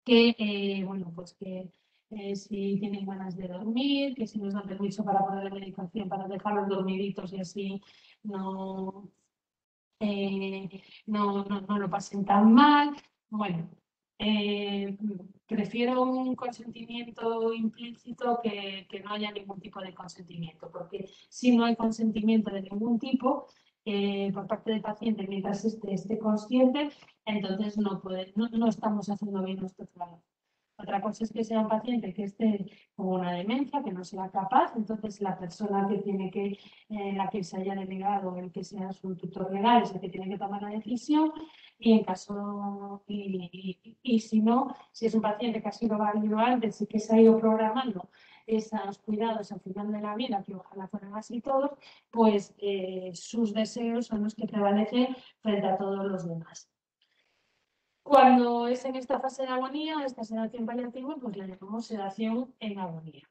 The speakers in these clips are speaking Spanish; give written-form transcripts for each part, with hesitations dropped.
que, bueno, pues que si tienen ganas de dormir, que si nos dan permiso para poner la medicación, para dejarlos dormiditos y así no, no lo pasen tan mal. Bueno, eh, prefiero un consentimiento implícito que no haya ningún tipo de consentimiento, porque si no hay consentimiento de ningún tipo por parte del paciente mientras esté consciente, entonces no estamos haciendo bien nuestro trabajo. Otra cosa es que sea un paciente que esté con una demencia, que no sea capaz, entonces la persona que tiene que, la que se haya delegado, el que sea su tutor legal, es el que tiene que tomar la decisión y en caso, y si no, si es un paciente que ha sido válido antes y que se ha ido programando esos cuidados al final de la vida, que ojalá fueran así todos, pues sus deseos son los que prevalecen frente a todos los demás. Cuando es en esta fase de agonía, esta sedación paliativa, pues la llamamos sedación en agonía.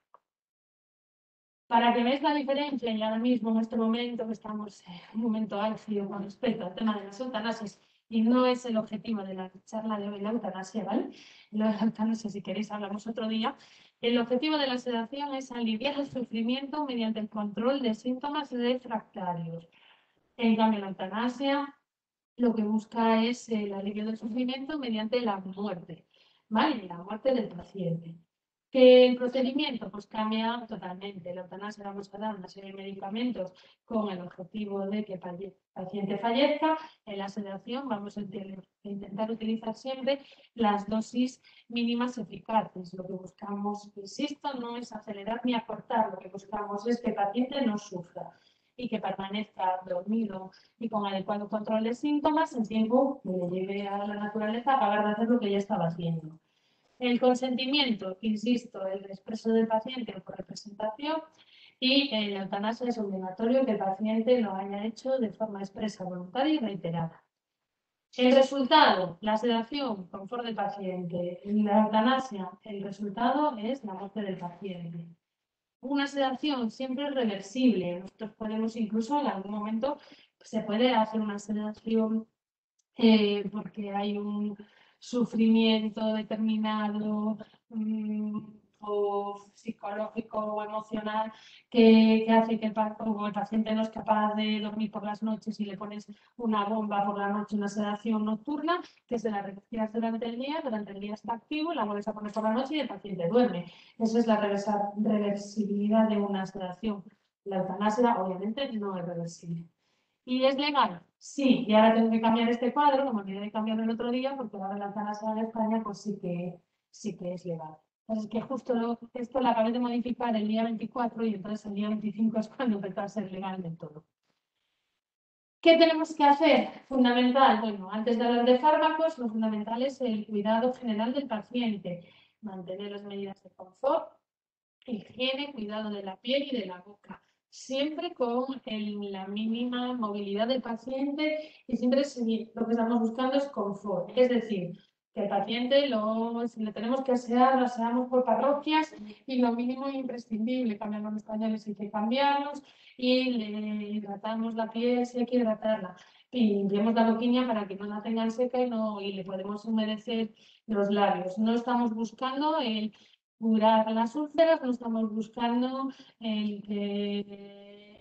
Para que veáis la diferencia, y ahora mismo en este momento, que estamos en un momento álgido con respecto al tema de las eutanasias, y no es el objetivo de la charla de hoy la eutanasia, ¿vale? Lo de la eutanasia, si queréis, hablamos otro día. El objetivo de la sedación es aliviar el sufrimiento mediante el control de síntomas refractarios. En cambio, la eutanasia lo que busca es el alivio del sufrimiento mediante la muerte, ¿vale? La muerte del paciente. Que el procedimiento pues cambia totalmente. La eutanasia vamos a dar una serie de medicamentos con el objetivo de que el paciente fallezca. En la sedación vamos a intentar utilizar siempre las dosis mínimas eficaces. Lo que buscamos, insisto, no es acelerar ni acortar, lo que buscamos es que el paciente no sufra y que permanezca dormido y con adecuado control de síntomas en tiempo que le lleve a la naturaleza a acabar de hacer lo que ya estaba haciendo. El consentimiento, insisto, el expreso del paciente por representación y la eutanasia es obligatorio que el paciente lo haya hecho de forma expresa, voluntaria y reiterada. El resultado, la sedación, confort del paciente. La eutanasia, el resultado es la muerte del paciente. Una sedación siempre es reversible. Nosotros podemos incluso en algún momento se puede hacer una sedación porque hay un sufrimiento determinado o psicológico o emocional que hace que el paciente no es capaz de dormir por las noches y le pones una bomba por la noche, una sedación nocturna, que se la retiras durante el día está activo, la vuelves a poner por la noche y el paciente duerme. Esa es la reversibilidad de una sedación. La eutanasia obviamente no es reversible. ¿Y es legal? Sí, y ahora tengo que cambiar este cuadro, como olvidé de cambiarlo el otro día, porque ahora la eutanasia en España pues sí que es legal. Entonces, que justo esto lo acabé de modificar el día 24 y entonces el día 25 es cuando empezó a ser legal del todo. ¿Qué tenemos que hacer? Fundamental, bueno, antes de hablar de fármacos, lo fundamental es el cuidado general del paciente, mantener las medidas de confort, higiene, cuidado de la piel y de la boca, siempre con la mínima movilidad del paciente y siempre lo que estamos buscando es confort, es decir, que el paciente, si le tenemos que asear, lo aseamos por parroquias y lo mínimo imprescindible, cambiamos los pañales si hay que cambiarlos y le hidratamos la piel si hay que hidratarla. Y limpiamos la boquilla para que no la tengan seca y le podemos humedecer los labios. No estamos buscando el curar las úlceras, no estamos buscando evitar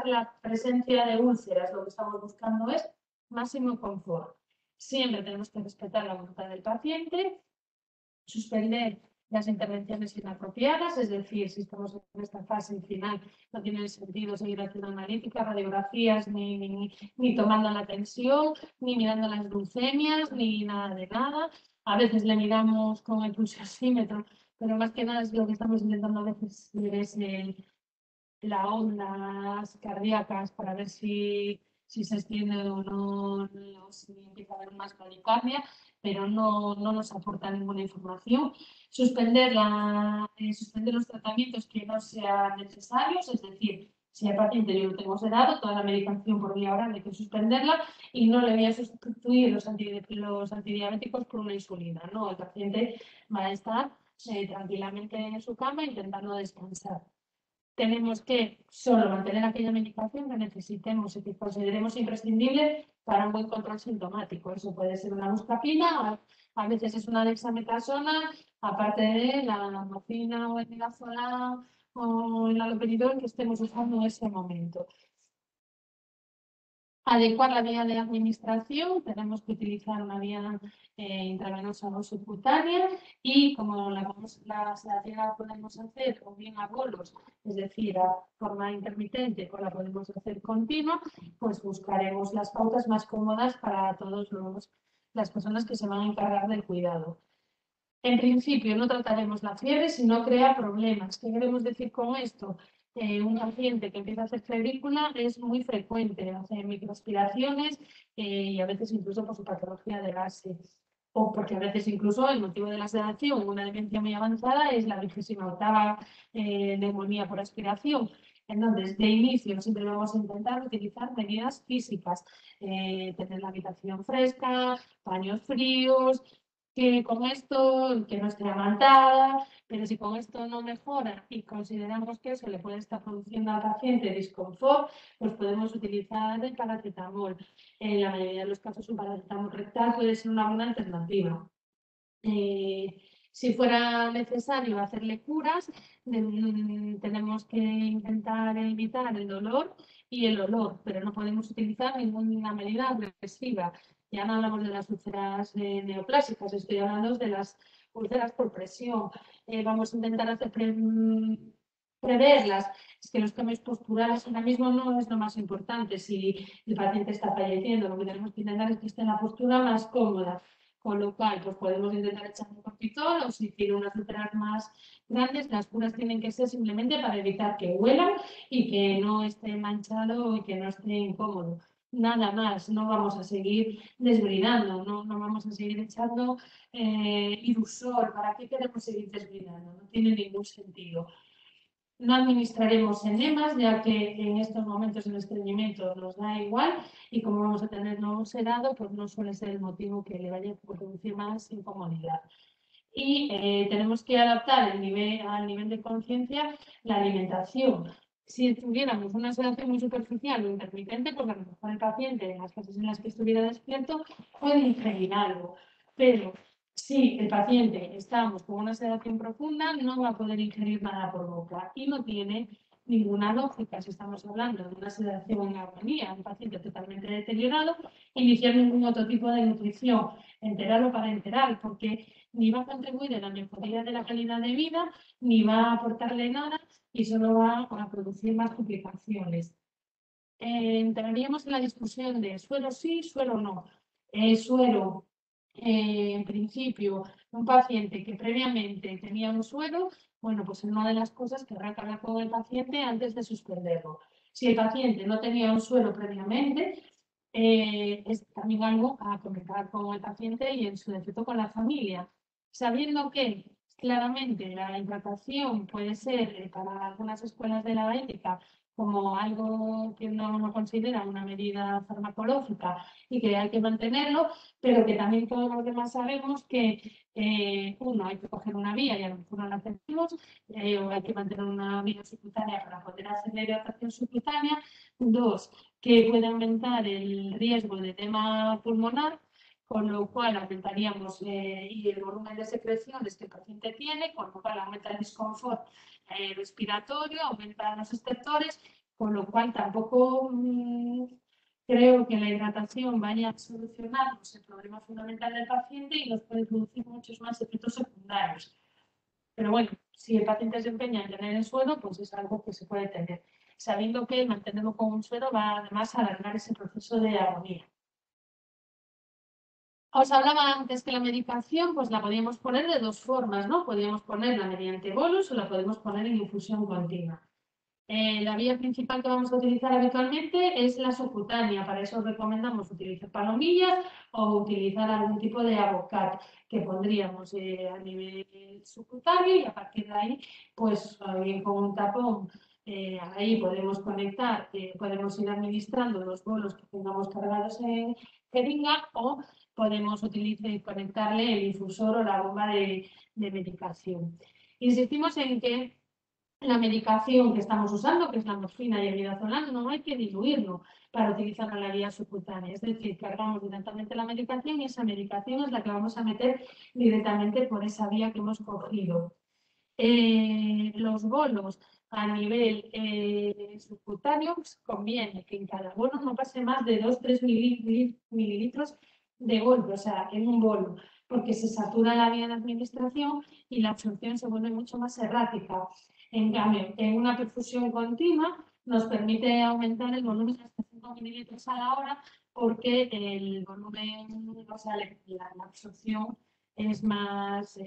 la presencia de úlceras, lo que estamos buscando es máximo confort. Siempre tenemos que respetar la voluntad del paciente, suspender las intervenciones inapropiadas, es decir, si estamos en esta fase final, no tiene sentido seguir haciendo analíticas, radiografías, ni tomando la tensión, ni mirando las glucemias, ni nada de nada. A veces le miramos con el pulsosímetro, pero más que nada es lo que estamos intentando a veces es las ondas cardíacas para ver si se extiende o no, o si empieza a haber más bradicardia, pero no nos aporta ninguna información. Suspender los tratamientos que no sean necesarios, es decir, si al paciente yo lo tengo sedado, toda la medicación por vía oral hay que suspenderla y no le voy a sustituir los antidiabéticos por una insulina. No, el paciente va a estar tranquilamente en su cama intentando descansar. tenemos que solo mantener aquella medicación que necesitemos y que consideremos imprescindible para un buen control sintomático. Eso puede ser una buscapina, a veces es una dexametasona, aparte de la morfina o el midazolam o el haloperidol que estemos usando en ese momento. Adecuar la vía de administración, tenemos que utilizar una vía intravenosa o subcutánea y como la sedación la podemos hacer o bien a bolos, es decir, a forma intermitente o la podemos hacer continua, pues buscaremos las pautas más cómodas para todas las personas que se van a encargar del cuidado. En principio no trataremos la fiebre si no crea problemas. ¿Qué queremos decir con esto? Un paciente que empieza a hacer febrícula es muy frecuente, hace microaspiraciones y a veces incluso por su patología de gases. O porque a veces incluso el motivo de la sedación en una demencia muy avanzada es la 28ª neumonía por aspiración. Entonces, de inicio siempre vamos a intentar utilizar medidas físicas, tener la habitación fresca, paños fríos, que con esto, que no esté amantada, pero si con esto no mejora y consideramos que eso le puede estar produciendo al paciente disconfort, pues podemos utilizar el paracetamol. En la mayoría de los casos un paracetamol rectal puede ser una buena alternativa. Si fuera necesario hacerle curas, tenemos que intentar evitar el dolor y el olor, pero no podemos utilizar ninguna medida agresiva. Ya no hablamos de las úlceras neoplásicas, estoy hablando de las úlceras por presión. Vamos a intentar preverlas. Es que los cambios posturales ahora mismo no es lo más importante. Si el paciente está falleciendo, lo que tenemos que intentar es que esté en la postura más cómoda. Con lo cual, pues podemos intentar echar un cortisol o si tiene unas úlceras más grandes, las curas tienen que ser simplemente para evitar que huela y que no esté manchado y que no esté incómodo. Nada más, no vamos a seguir desbridando, no vamos a seguir echando irusor. ¿Para qué queremos seguir desbridando? No tiene ningún sentido. No administraremos enemas, ya que en estos momentos el estreñimiento nos da igual y como vamos a tener nuevo sedado, pues no suele ser el motivo que le vaya a producir más incomodidad. Y tenemos que adaptar al nivel de conciencia la alimentación. Si tuviéramos una sedación muy superficial o intermitente, pues a lo mejor el paciente en las fases en las que estuviera despierto puede ingerir algo, pero si el paciente estamos con una sedación profunda, no va a poder ingerir nada por boca y no tiene ninguna lógica. Si estamos hablando de una sedación en agonía, un paciente totalmente deteriorado, iniciar ningún otro tipo de nutrición, enteral o parenteral, porque ni va a contribuir en la mejoría de la calidad de vida, ni va a aportarle nada y solo va a producir más complicaciones. Entraríamos en la discusión de suero sí, suero no. Suero, en principio, un paciente que previamente tenía un suero, bueno, pues es una de las cosas que habrá que hablar con el paciente antes de suspenderlo. Si el paciente no tenía un suero previamente, es también algo a comentar con el paciente y en su defecto con la familia, sabiendo que claramente la hidratación puede ser para algunas escuelas de la ética como algo que no considera una medida farmacológica y que hay que mantenerlo, pero que también todos los demás sabemos que uno, hay que coger una vía y a lo mejor no la hacemos, o hay que mantener una vía subcutánea para poder hacer la hidratación subcutánea. Dos, que puede aumentar el riesgo de edema pulmonar, con lo cual aumentaríamos y el volumen de secreciones que el paciente tiene, con lo cual aumenta el disconfort respiratorio, aumentan los estertores, con lo cual tampoco creo que la hidratación vaya a solucionarnos el problema fundamental del paciente y nos puede producir muchos más efectos secundarios. Pero bueno, si el paciente se empeña en tener el suero, pues es algo que se puede tener, sabiendo que mantenerlo con un suero va además a alargar ese proceso de agonía. Os hablaba antes que la medicación pues la podíamos poner de dos formas, ¿no? Podíamos ponerla mediante bolus o la podemos poner en infusión continua. La vía principal que vamos a utilizar habitualmente es la subcutánea. Para eso recomendamos utilizar palomillas o utilizar algún tipo de abocat que pondríamos a nivel subcutáneo y a partir de ahí, pues bien con un tapón, ahí podemos conectar, podemos ir administrando los bolos que tengamos cargados en jeringa o podemos utilizar y conectarle el infusor o la bomba de medicación. Insistimos en que la medicación que estamos usando, que es la morfina y el midazolam, no hay que diluirlo para utilizar la vía subcutánea. Es decir, cargamos directamente la medicación y esa medicación es la que vamos a meter directamente por esa vía que hemos cogido. Los bolos a nivel subcutáneo, pues, conviene que en cada bolo no pase más de 2-3 mililitros de golpe, o sea, en un bolo, porque se satura la vía de administración y la absorción se vuelve mucho más errática. En cambio, en una perfusión continua nos permite aumentar el volumen hasta 5 mililitros a la hora porque el volumen, o sea, la absorción es más,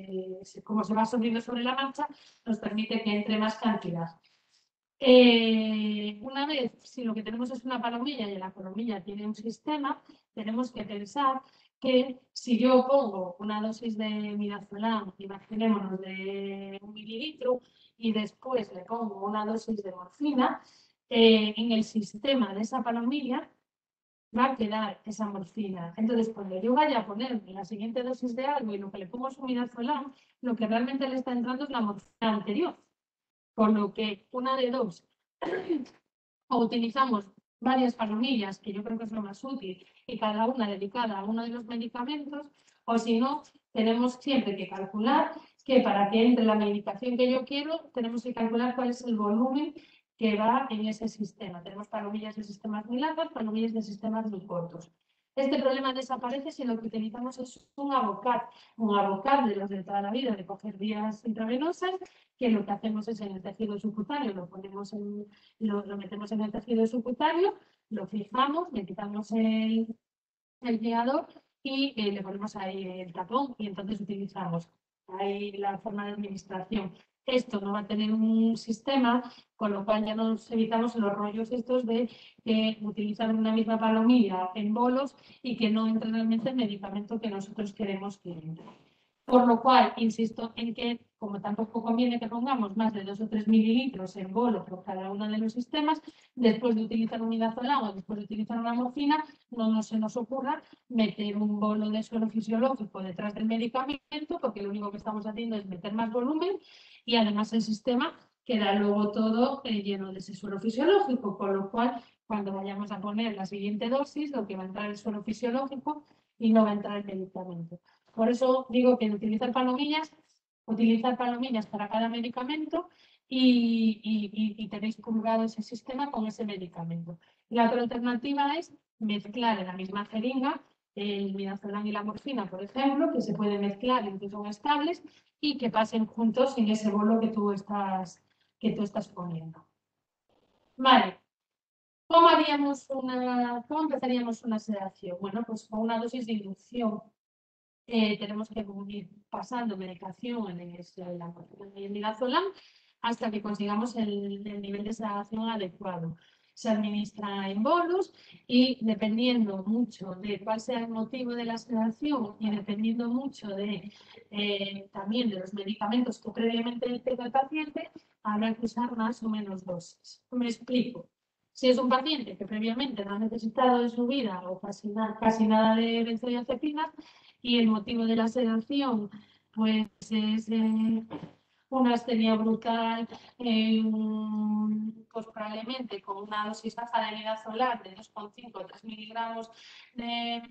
como se va absorbiendo sobre la marcha, nos permite que entre más cantidad. Una vez, si lo que tenemos es una palomilla y la palomilla tiene un sistema, tenemos que pensar que si yo pongo una dosis de midazolam, imaginémonos de 1 mililitro, y después le pongo una dosis de morfina, en el sistema de esa palomilla va a quedar esa morfina. Entonces, cuando yo vaya a poner la siguiente dosis de algo y lo que le pongo es un midazolam, lo que realmente le está entrando es la morfina anterior. Por lo que una de dos, o utilizamos varias palomillas, que yo creo que es lo más útil, y cada una dedicada a uno de los medicamentos, o si no, tenemos siempre que calcular que para que entre la medicación que yo quiero, tenemos que calcular cuál es el volumen que va en ese sistema. Tenemos palomillas de sistemas muy largos, palomillas de sistemas muy cortos. Este problema desaparece si lo que utilizamos es un abocat de los de toda la vida, de coger vías intravenosas, que lo que hacemos es en el tejido subcutáneo, lo metemos en el tejido subcutáneo, lo fijamos, le quitamos el guiador y le ponemos ahí el tapón y entonces utilizamos ahí la forma de administración. Esto no va a tener un sistema, con lo cual ya nos evitamos los rollos estos de utilizar una misma palomilla en bolos y que no entre realmente el medicamento que nosotros queremos que entre. Por lo cual, insisto en que, como tampoco conviene que pongamos más de 2 o 3 mililitros en bolo por cada uno de los sistemas, después de utilizar un midazolam o después de utilizar una morfina, no se nos ocurra meter un bolo de suero fisiológico detrás del medicamento, porque lo único que estamos haciendo es meter más volumen y además el sistema queda luego todo lleno de ese suero fisiológico, con lo cual, cuando vayamos a poner la siguiente dosis, lo que va a entrar es suero fisiológico y no va a entrar el medicamento. Por eso digo que utilizar palomillas para cada medicamento y tenéis colgado ese sistema con ese medicamento. La otra alternativa es mezclar en la misma jeringa el midazolam y la morfina, por ejemplo, que se puede mezclar y que son estables y que pasen juntos en ese bolo que tú estás poniendo. Vale. ¿Cómo empezaríamos una sedación? Bueno, pues con una dosis de inducción. Tenemos que ir pasando medicación en el midazolam hasta que consigamos el nivel de sedación adecuado. Se administra en bolos y dependiendo mucho de cuál sea el motivo de la sedación y dependiendo mucho también de los medicamentos que previamente tenga el paciente, habrá que usar más o menos dosis. Me explico. Si es un paciente que previamente no ha necesitado en su vida o casi nada de benzodiazepinas, y el motivo de la sedación pues es una astenia brutal, pues probablemente con una dosis baja de midazolam de 2,5 o 3 miligramos de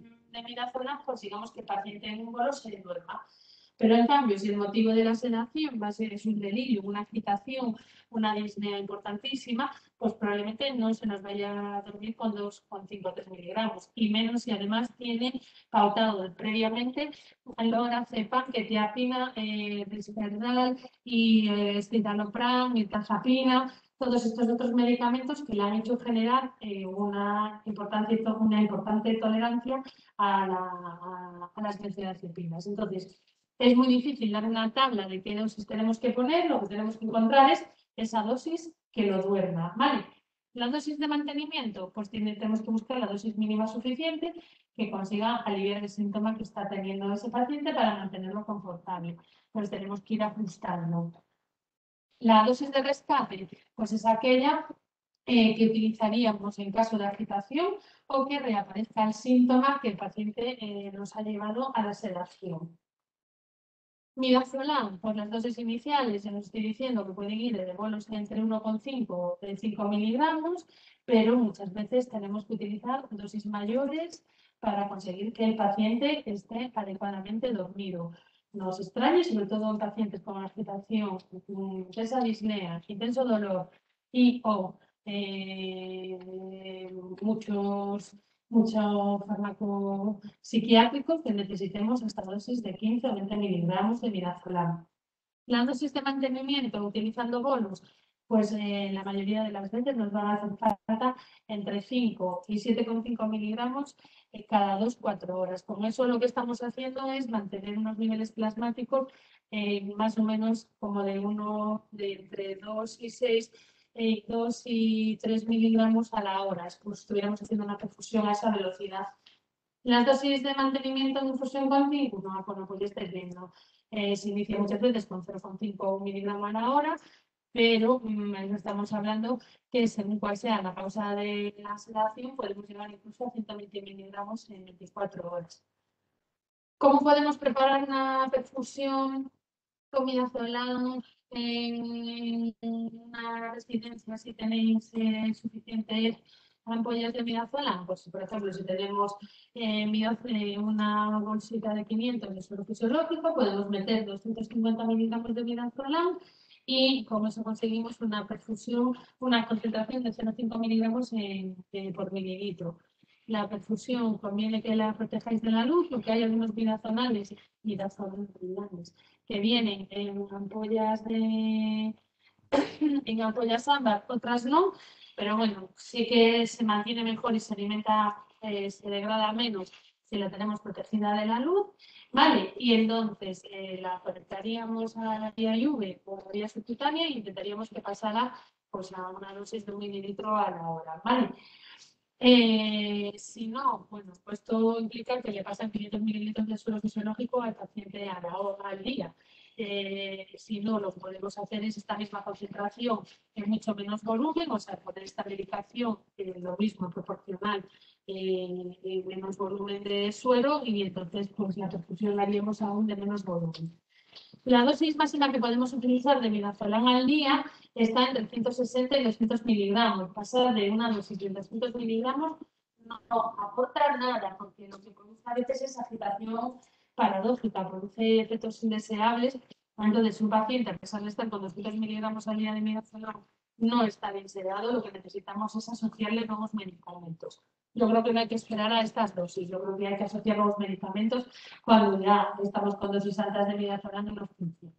midazolam, pues digamos que el paciente en un bolo se duerma. Pero en cambio, si el motivo de la sedación va a ser un delirio, una agitación, una disnea importantísima, pues probablemente no se nos vaya a dormir con 2,5 o 3 miligramos. Y menos si además tiene pautado previamente lorazepam, ketiapina, risperidal y citalopram, mirtazapina, todos estos otros medicamentos que le han hecho generar una importante tolerancia a las benzodiazepinas. Entonces, es muy difícil dar una tabla de qué dosis tenemos que poner, lo que tenemos que encontrar es esa dosis que lo duerma, ¿vale? La dosis de mantenimiento, pues tenemos que buscar la dosis mínima suficiente que consiga aliviar el síntoma que está teniendo ese paciente para mantenerlo confortable. Pues tenemos que ir ajustando. La dosis de rescate, pues es aquella que utilizaríamos en caso de agitación o que reaparezca el síntoma que el paciente nos ha llevado a la sedación. Midazolam, por las dosis iniciales, ya os estoy diciendo que pueden ir de bolos entre 1,5 y 5 miligramos, pero muchas veces tenemos que utilizar dosis mayores para conseguir que el paciente esté adecuadamente dormido. No os extrañe, sobre todo en pacientes con agitación, intensa disnea, intenso dolor y o mucho fármaco psiquiátrico que necesitemos hasta dosis de 15 o 20 miligramos de midazolam. La dosis de mantenimiento utilizando bolos, pues la mayoría de las veces nos van a hacer falta entre 5 y 7,5 miligramos cada 2-4 horas. Con eso lo que estamos haciendo es mantener unos niveles plasmáticos más o menos como de entre 2 y 6 2 y 3 miligramos a la hora, es como si estuviéramos haciendo una perfusión a esa velocidad. Las dosis de mantenimiento en infusión continua, bueno, pues ya estáis viendo, se inicia muchas veces con 0,5 miligramos a la hora, pero estamos hablando que según cuál sea la causa de la sedación, podemos llegar incluso a 120 miligramos en 24 horas. ¿Cómo podemos preparar una perfusión con midazolam en una residencia si tenéis suficientes ampollas de midazolam? Pues, por ejemplo, si tenemos una bolsita de 500 de suero fisiológico, podemos meter 250 miligramos de midazolam y con eso conseguimos una perfusión, una concentración de 0,5 miligramos por mililitro. La perfusión conviene que la protejáis de la luz, porque hay algunos midazolales que vienen en ampollas ámbar, otras no, pero bueno, sí que se mantiene mejor y se alimenta, se degrada menos si la tenemos protegida de la luz, ¿vale? Y entonces la conectaríamos a la vía UV o la vía subcutánea y intentaríamos que pasara pues, a una dosis de 1 mililitro a la hora, ¿vale? Si no, bueno, pues todo implica que le pasan 500 mililitros de suero fisiológico al paciente a la hora al día. Si no, lo que podemos hacer es esta misma concentración en mucho menos volumen, o sea, poner esta medicación, lo mismo, proporcional, en menos volumen de suero y entonces pues la perfusión la haríamos aún de menos volumen. La dosis máxima que podemos utilizar de midazolam al día está entre 160 y 200 miligramos. Pasar de una dosis de 200 miligramos no aporta nada, porque lo que produce a veces es agitación paradójica, produce efectos indeseables. Entonces, un paciente, a pesar de estar con 200 miligramos al día de midazolam, no está bien sedado, lo que necesitamos es asociarle nuevos medicamentos. Yo creo que no hay que esperar a estas dosis, yo creo que hay que asociar nuevos medicamentos cuando ya estamos con dosis altas de midazolam y no funciona.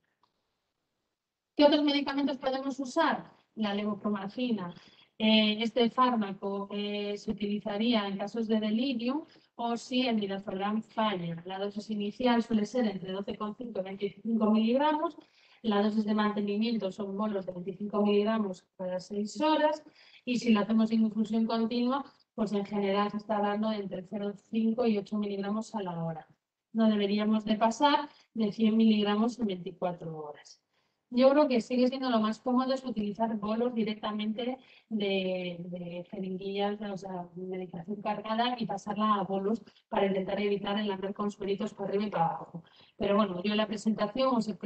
¿Qué otros medicamentos podemos usar? La levopromacina. Este fármaco se utilizaría en casos de delirio o si el midazolam falla. La dosis inicial suele ser entre 12,5 y 25 miligramos. La dosis de mantenimiento son bolos de 25 miligramos cada 6 horas. Y si lo hacemos en infusión continua, pues en general se está hablando de entre 0,5 y 8 miligramos a la hora. No deberíamos de pasar de 100 miligramos en 24 horas. Yo creo que sigue siendo lo más cómodo es utilizar bolos directamente de jeringuillas, o sea, medicación cargada y pasarla a bolos para intentar evitar el andar con sueritos por arriba y para abajo. Pero bueno, yo en la presentación os he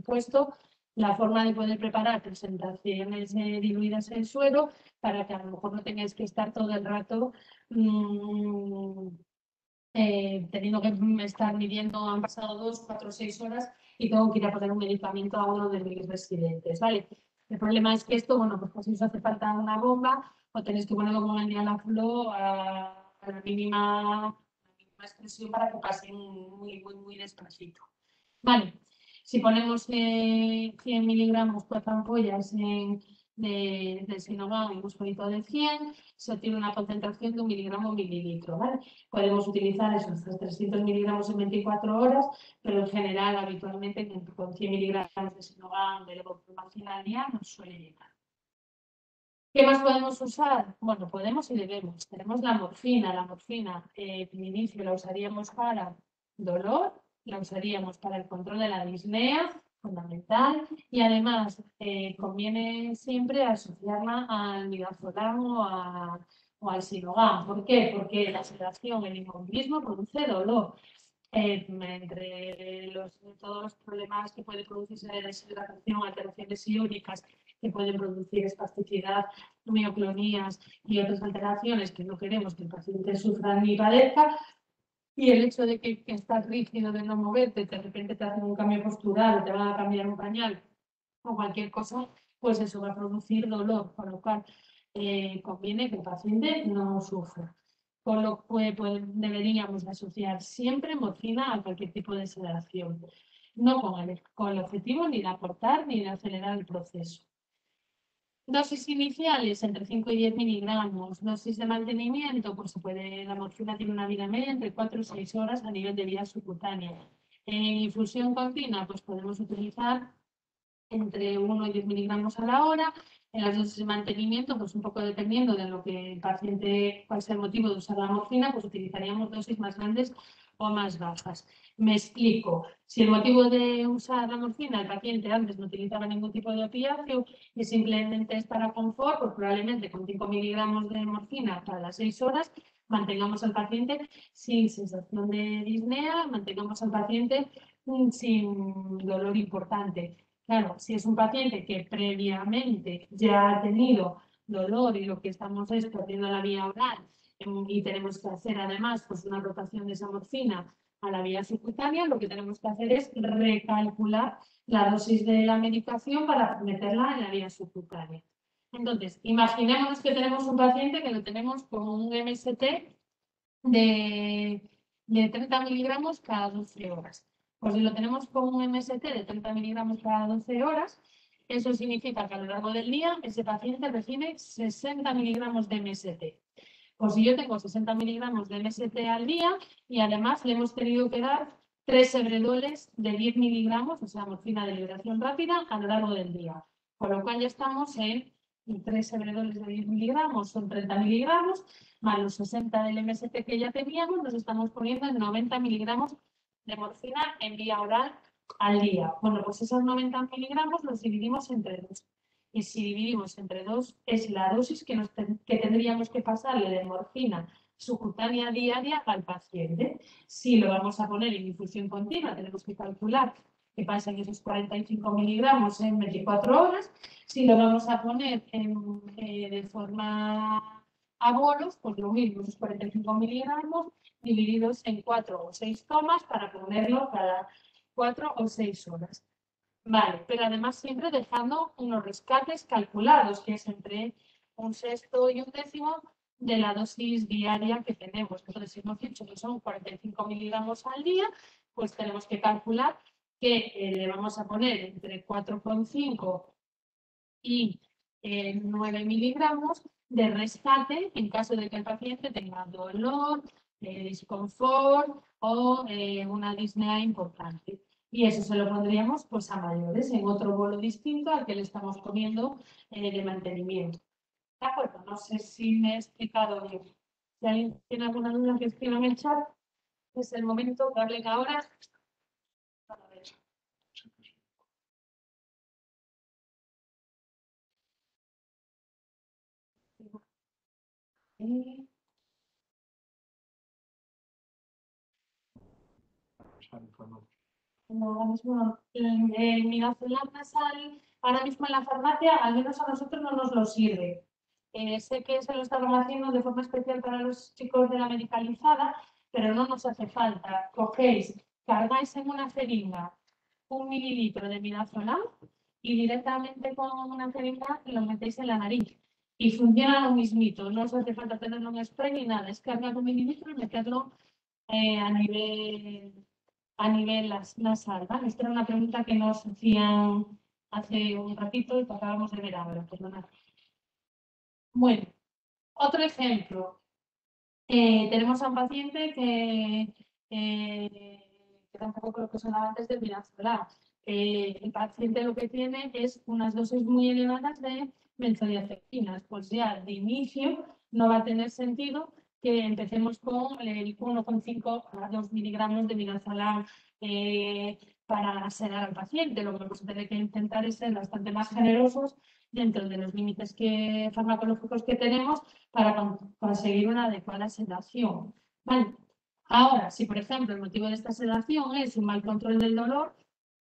puesto la forma de poder preparar presentaciones diluidas en suero para que a lo mejor no tengáis que estar todo el rato teniendo que estar midiendo, han pasado 2, 4, 6 horas y tengo que ir a poner un medicamento a uno de mis residentes, ¿vale? El problema es que esto, bueno, pues si os hace falta una bomba o tenéis que ponerlo como en la flow a la mínima expresión para que pasen muy despacito. Vale, si ponemos 100 miligramos, 4 ampollas de Sinovac en un suelito de 100, se obtiene una concentración de 1 miligramo mililitro, ¿vale? Podemos utilizar esos 300 miligramos en 24 horas, pero en general, habitualmente, con 100 miligramos de Sinovac de levopromacina al día nos suele llegar. ¿Qué más podemos usar? Bueno, podemos y debemos. Tenemos la morfina. La morfina, en inicio la usaríamos para dolor, la usaríamos para el control de la disnea, fundamental, y además conviene siempre asociarla al midazolam o al Siloam. ¿Por qué? Porque la sedación, el inmovilismo produce dolor. entre todos los problemas que puede producirse de deshidratación, alteraciones iónicas que pueden producir espasticidad, mioclonías y otras alteraciones que no queremos que el paciente sufra ni padezca, y el hecho de que estás rígido, de no moverte, de repente te hacen un cambio postural, te van a cambiar un pañal o cualquier cosa, pues eso va a producir dolor, con lo cual conviene que el paciente no sufra. Con lo que pues, deberíamos asociar siempre morfina a cualquier tipo de sedación, no con el objetivo ni de acortar ni de acelerar el proceso. Dosis iniciales entre 5 y 10 miligramos. Dosis de mantenimiento, pues se puede, la morfina tiene una vida media entre 4 y 6 horas a nivel de vía subcutánea. En infusión continua, pues podemos utilizar entre 1 y 10 miligramos a la hora. En las dosis de mantenimiento, pues un poco dependiendo de lo que el paciente, cuál sea el motivo de usar la morfina, pues utilizaríamos dosis más grandes o más bajas. Me explico. Si el motivo de usar la morfina, el paciente antes no utilizaba ningún tipo de opiáceo y simplemente es para confort, pues probablemente con 5 miligramos de morfina cada las 6 horas mantengamos al paciente sin sensación de disnea, mantengamos al paciente sin dolor importante. Claro, si es un paciente que previamente ya ha tenido dolor y lo que estamos es perdiendo la vía oral y tenemos que hacer además pues, una rotación de esa morfina a la vía subcutánea, lo que tenemos que hacer es recalcular la dosis de la medicación para meterla en la vía subcutánea. Entonces, imaginémonos que tenemos un paciente que lo tenemos con un MST de 30 miligramos cada 12 horas. Pues si lo tenemos con un MST de 30 miligramos cada 12 horas, eso significa que a lo largo del día ese paciente recibe 60 miligramos de MST. Pues si yo tengo 60 miligramos de MST al día y además le hemos tenido que dar 3 ebredoles de 10 miligramos, o sea, morfina de liberación rápida, a lo largo del día. Con lo cual ya estamos en 3 ebredoles de 10 miligramos, son 30 miligramos, más los 60 del MST que ya teníamos, nos estamos poniendo en 90 miligramos de morfina en vía oral al día. Bueno, pues esos 90 miligramos los dividimos entre 2. Y si dividimos entre 2, es la dosis que tendríamos que pasarle de morfina subcutánea diaria al paciente. Si lo vamos a poner en infusión continua, tenemos que calcular que pasan esos 45 miligramos en 24 horas. Si lo vamos a poner de forma a bolos, pues lo mismo, esos 45 miligramos divididos en 4 o 6 tomas para ponerlo cada 4 o 6 horas. Vale, pero además siempre dejando unos rescates calculados, que es entre un sexto y un décimo de la dosis diaria que tenemos. Entonces, si hemos dicho que son 45 miligramos al día, pues tenemos que calcular que le vamos a poner entre 4,5 y 9 miligramos de rescate en caso de que el paciente tenga dolor, disconfort o una disnea importante. Y eso se lo pondríamos pues, a mayores en otro bolo distinto al que le estamos poniendo de mantenimiento. ¿De acuerdo? No sé si me he explicado bien. Si alguien tiene alguna duda que escriba en el chat, es el momento que hablen ahora. Ahora mismo, el midazolam nasal, ahora mismo en la farmacia, al menos a nosotros no nos lo sirve. Sé que se lo estaban haciendo de forma especial para los chicos de la medicalizada, pero no nos hace falta. Cogéis, cargáis en una jeringa 1 mililitro de midazolam y directamente con una jeringa lo metéis en la nariz. Y funciona lo mismito, no os hace falta tenerlo en spray ni nada, es cargar 1 mililitro y meterlo a nivel nasal, ¿vale? Esta era una pregunta que nos hacían hace un ratito y que acabamos de ver ahora, perdonad. Bueno, otro ejemplo. Tenemos a un paciente que tampoco lo que sonaba antes del midazolam. El paciente lo que tiene es unas dosis muy elevadas de benzodiazepinas. Pues ya de inicio no va a tener sentido que empecemos con el 1,5 a 2 miligramos de midazolam para sedar al paciente. Lo que vamos a tener que intentar es ser bastante más generosos dentro de los límites farmacológicos que tenemos para conseguir una adecuada sedación. Vale. Ahora, si por ejemplo el motivo de esta sedación es un mal control del dolor,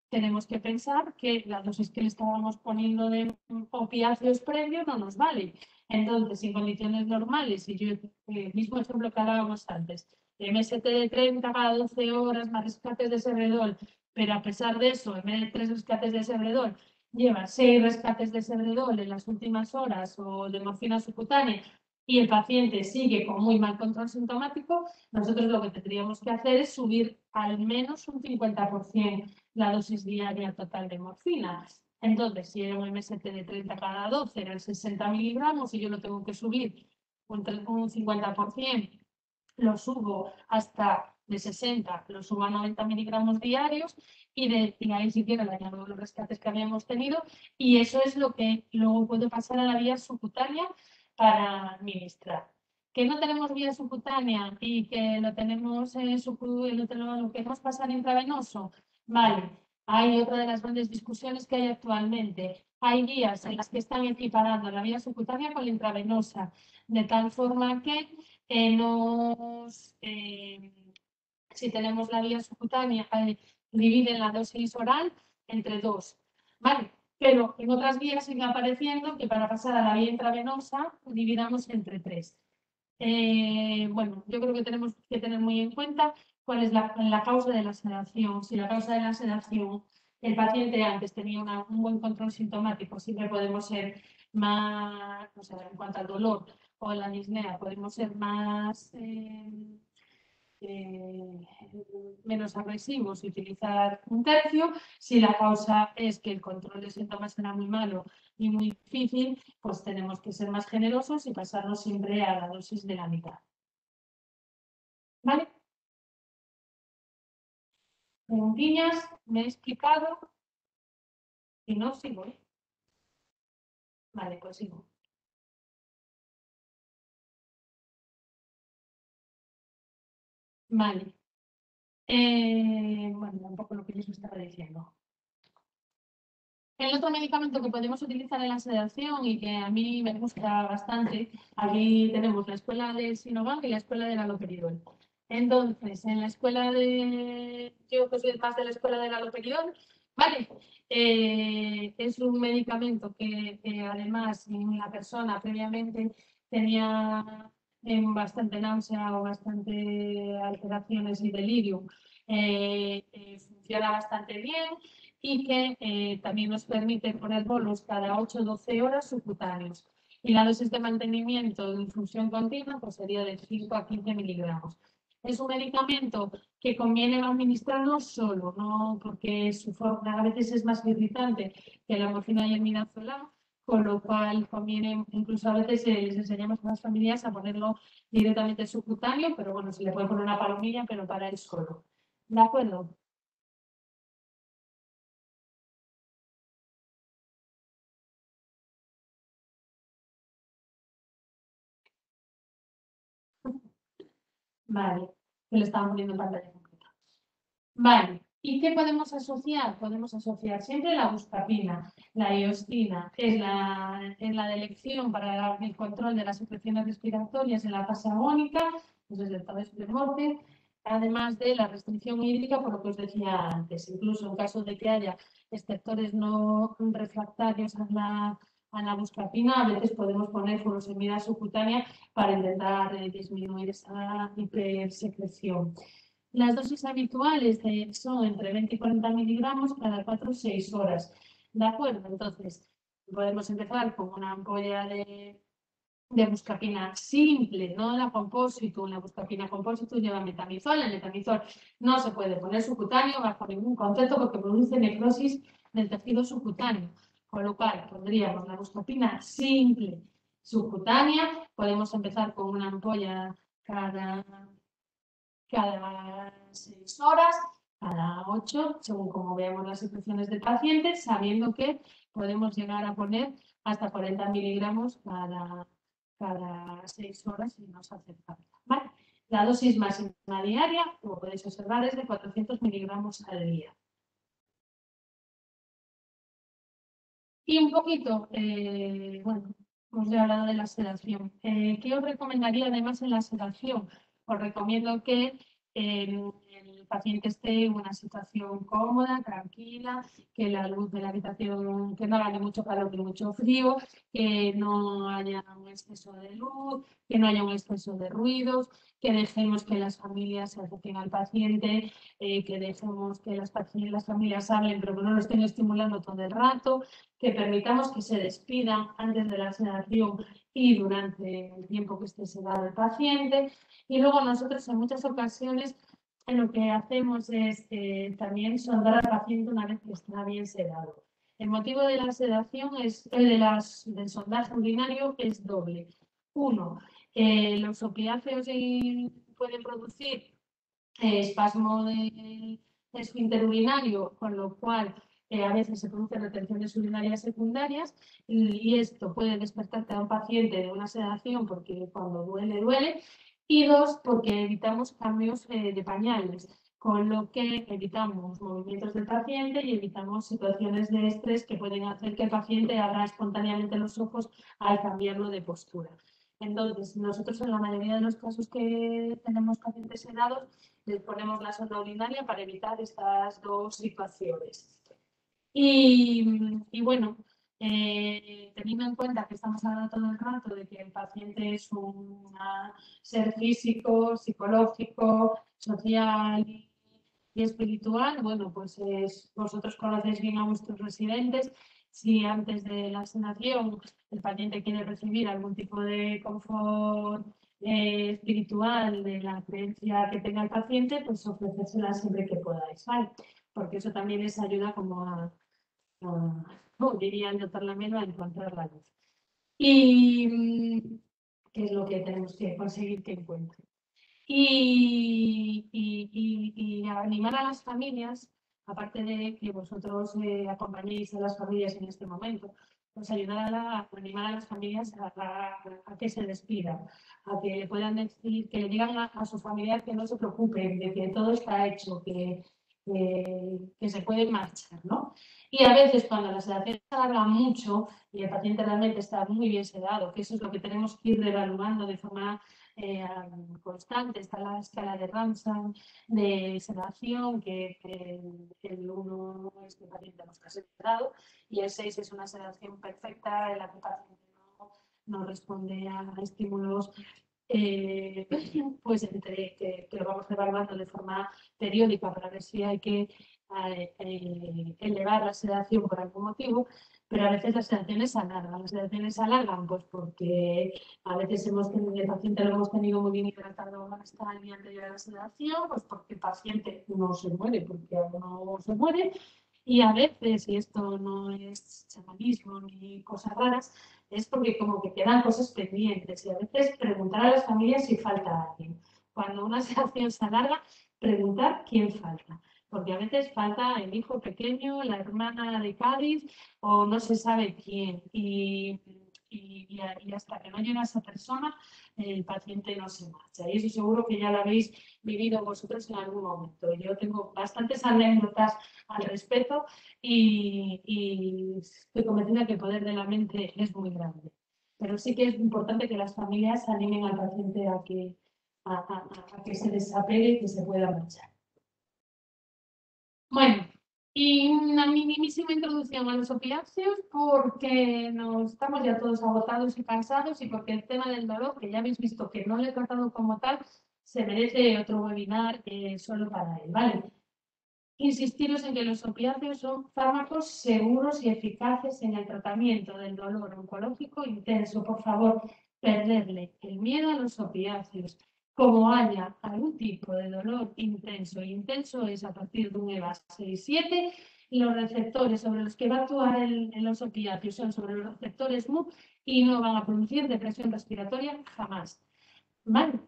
tenemos que pensar que la dosis que le estábamos poniendo de opiáceos previo no nos vale. Entonces, en condiciones normales, y yo, el mismo ejemplo que hablábamos antes, MST de 30 cada 12 horas, más rescates de Sebredol, pero a pesar de eso, en vez de 3 rescates de Sebredol, lleva 6 rescates de Sebredol en las últimas horas o de morfina subcutánea y el paciente sigue con muy mal control sintomático, nosotros lo que tendríamos que hacer es subir al menos un 50% la dosis diaria total de morfina. Entonces, si era un MST de 30 cada 12, eran 60 miligramos y yo lo tengo que subir un 50%, lo subo hasta de 60, lo subo a 90 miligramos diarios y ahí siquiera le añado los rescates que habíamos tenido y eso es lo que luego puedo pasar a la vía subcutánea para administrar. Que no tenemos vía subcutánea y que lo tenemos lo queremos pasar intravenoso, vale. Hay otra de las grandes discusiones que hay actualmente. Hay vías en las que están equiparando la vía subcutánea con la intravenosa, de tal forma que si tenemos la vía subcutánea, dividen la dosis oral entre 2, ¿vale? Pero en otras vías sigue apareciendo que para pasar a la vía intravenosa dividamos entre 3. Bueno, yo creo que tenemos que tener muy en cuenta cuál es la causa de la sedación. Si la causa de la sedación, el paciente antes tenía un buen control sintomático, siempre podemos ser más, o sea, en cuanto al dolor o la disnea, podemos ser más eh, menos agresivos y utilizar un tercio. Si la causa es que el control de síntomas era muy malo y muy difícil, pues tenemos que ser más generosos y pasarnos siempre a la dosis de la mitad. ¿Vale? Preguntillas, me he explicado y no sigo. Vale, pues sigo. Vale. Bueno, un poco lo que les estaba diciendo. El otro medicamento que podemos utilizar en la sedación y que a mí me gusta bastante, aquí tenemos la escuela de Sinovac y la escuela del haloperidol. Entonces, en la escuela yo que soy más de la escuela del haloperidol, vale, es un medicamento que además si la persona previamente tenía bastante náusea o bastante alteraciones y delirio, funciona bastante bien y que también nos permite poner bolos cada 8 o 12 horas subcutáneos. Y la dosis de mantenimiento de infusión continua pues sería de 5 a 15 miligramos. Es un medicamento que conviene administrarlo solo, no porque su forma a veces es más irritante que la morfina y el midazolam, con lo cual conviene, incluso a veces les enseñamos a las familias a ponerlo directamente subcutáneo, pero bueno, se le puede poner una palomilla, pero para él solo. ¿De acuerdo? Vale, que le estamos poniendo en pantalla completa. Vale, ¿y qué podemos asociar? Podemos asociar siempre la buscapina, la iostina, es la de elección para el control de las secreciones respiratorias en la fase agónica, pues desde el tabaco de muerte, además de la restricción hídrica, por lo que os decía antes, incluso en caso de que haya exceptores no refractarios a la buscapina, a veces podemos poner furosemida subcutánea para intentar disminuir esa hipersecreción. Las dosis habituales son entre 20 y 40 miligramos cada 4 o 6 horas. ¿De acuerdo? Entonces, podemos empezar con una ampolla de buscapina simple, no la compósito. La buscapina compósito lleva metamizol. El metamizol no se puede poner subcutáneo bajo ningún concepto porque produce necrosis del tejido subcutáneo. Con lo cual, pondríamos la buscapina simple subcutánea. Podemos empezar con una ampolla cada 6 horas, cada 8, según como veamos las situaciones del paciente, sabiendo que podemos llegar a poner hasta 40 miligramos cada 6 horas si nos hace falta. ¿Vale? La dosis máxima diaria, como podéis observar, es de 400 miligramos al día. Y un poquito, bueno, os he hablado de la sedación. ¿Qué os recomendaría además en la sedación? Os recomiendo que el paciente esté en una situación cómoda, tranquila, que la luz de la habitación, que no haga ni mucho calor ni mucho frío, que no haya un exceso de luz, que no haya un exceso de ruidos, que dejemos que las familias se acerquen al paciente, que dejemos que las familias hablen, pero que no lo estén estimulando todo el rato, que permitamos que se despidan antes de la sedación y durante el tiempo que esté sedado el paciente. Y luego nosotros en muchas ocasiones lo que hacemos es también sondar al paciente una vez que está bien sedado. El motivo de la sedación es del sondaje urinario es doble. Uno, los opiáceos pueden producir espasmo del esfínter urinario, con lo cual a veces se producen retenciones urinarias secundarias y esto puede despertarte a un paciente de una sedación porque cuando duele, duele. Y dos, porque evitamos cambios de pañales, con lo que evitamos movimientos del paciente y evitamos situaciones de estrés que pueden hacer que el paciente abra espontáneamente los ojos al cambiarlo de postura. Entonces, nosotros en la mayoría de los casos que tenemos pacientes sedados, les ponemos la sonda urinaria para evitar estas dos situaciones. Y bueno, teniendo en cuenta que estamos hablando todo el rato de que el paciente es un ser físico, psicológico, social y espiritual, bueno, pues vosotros conocéis bien a vuestros residentes. Si antes de la sedación el paciente quiere recibir algún tipo de confort espiritual de la creencia que tenga el paciente, pues ofrecérsela siempre que podáis, ¿vale? Porque eso también les ayuda como como diría el doctor Lamelo, a encontrar la luz. Y qué es lo que tenemos que conseguir que encuentre. Y animar a las familias, aparte de que vosotros acompañéis a las familias en este momento, pues ayudar a animar a las familias a que se despidan, a que le puedan decir, que le digan a su familiar que no se preocupen, de que todo está hecho, que se puede marchar, ¿no? Y a veces cuando la sedación se alarga mucho y el paciente realmente está muy bien sedado, que eso es lo que tenemos que ir reevaluando de forma constante, está la escala de Ramsay de sedación, que el 1 es que el paciente no está sedado y el 6 es una sedación perfecta en la que el paciente no responde a estímulos pues entre que lo vamos evaluando de forma periódica para ver si hay que elevar la sedación por algún motivo, pero a veces las sedaciones se alargan. Las sedaciones se alargan pues porque a veces el paciente lo hemos tenido muy bien hidratado hasta el día anterior a la sedación, pues porque el paciente no se muere, porque aún no se muere. Y a veces, y esto no es chamanismo ni cosas raras, es porque como que quedan cosas pendientes y a veces preguntar a las familias si falta alguien. Cuando una sedación se alarga, preguntar quién falta, porque a veces falta el hijo pequeño, la hermana de Cádiz o no se sabe quién. Y hasta que no llega esa persona, el paciente no se marcha. Y eso seguro que ya lo habéis vivido vosotros en algún momento. Yo tengo bastantes anécdotas al respecto y estoy convencida que el poder de la mente es muy grande. Pero sí que es importante que las familias animen al paciente a que se desapegue y que se pueda marchar. Bueno, y una minimísima introducción a los opiáceos porque nos estamos ya todos agotados y cansados y porque el tema del dolor, que ya habéis visto que no lo he tratado como tal, se merece otro webinar solo para él, ¿vale? Insistiros en que los opiáceos son fármacos seguros y eficaces en el tratamiento del dolor oncológico intenso. Por favor, perderle el miedo a los opiáceos. Como haya algún tipo de dolor intenso, e intenso es a partir de un EVA 6-7, los receptores sobre los que va a actuar los opiáceos son sobre los receptores MU y no van a producir depresión respiratoria jamás. ¿Vale?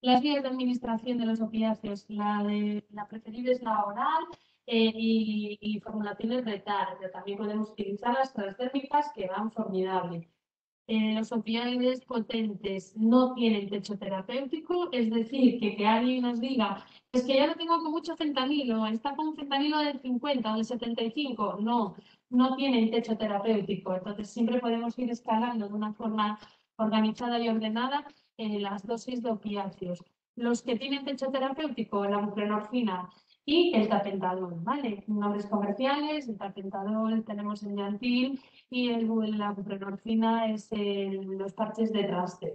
Las vías de administración de los opiáceos, la preferida es la oral y formulaciones retales, pero también podemos utilizar las transdérmicas que van formidable. Los opioides potentes no tienen techo terapéutico, es decir, que alguien nos diga, es que ya lo tengo con mucho fentanilo, está con un fentanilo del 50 o del 75, no tienen techo terapéutico, entonces siempre podemos ir escalando de una forma organizada y ordenada las dosis de opiáceos. Los que tienen techo terapéutico, la buprenorfina y el tapentadol, ¿vale? Nombres comerciales, el tapentadol tenemos el Yantil y la buprenorfina es los parches de Trastec.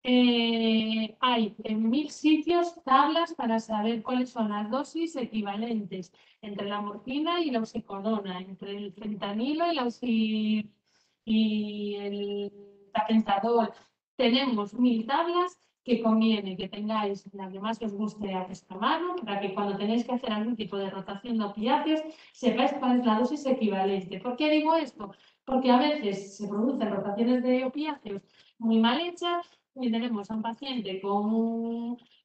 Hay en 1000 sitios tablas para saber cuáles son las dosis equivalentes entre la morfina y la oxicodona, entre el fentanilo y el tapentadol. Tenemos 1000 tablas que conviene que tengáis la que más os guste a vuestra mano, para que cuando tenéis que hacer algún tipo de rotación de opiáceos sepáis cuál es la dosis equivalente. ¿Por qué digo esto? Porque a veces se producen rotaciones de opiáceos muy mal hechas y tenemos a un paciente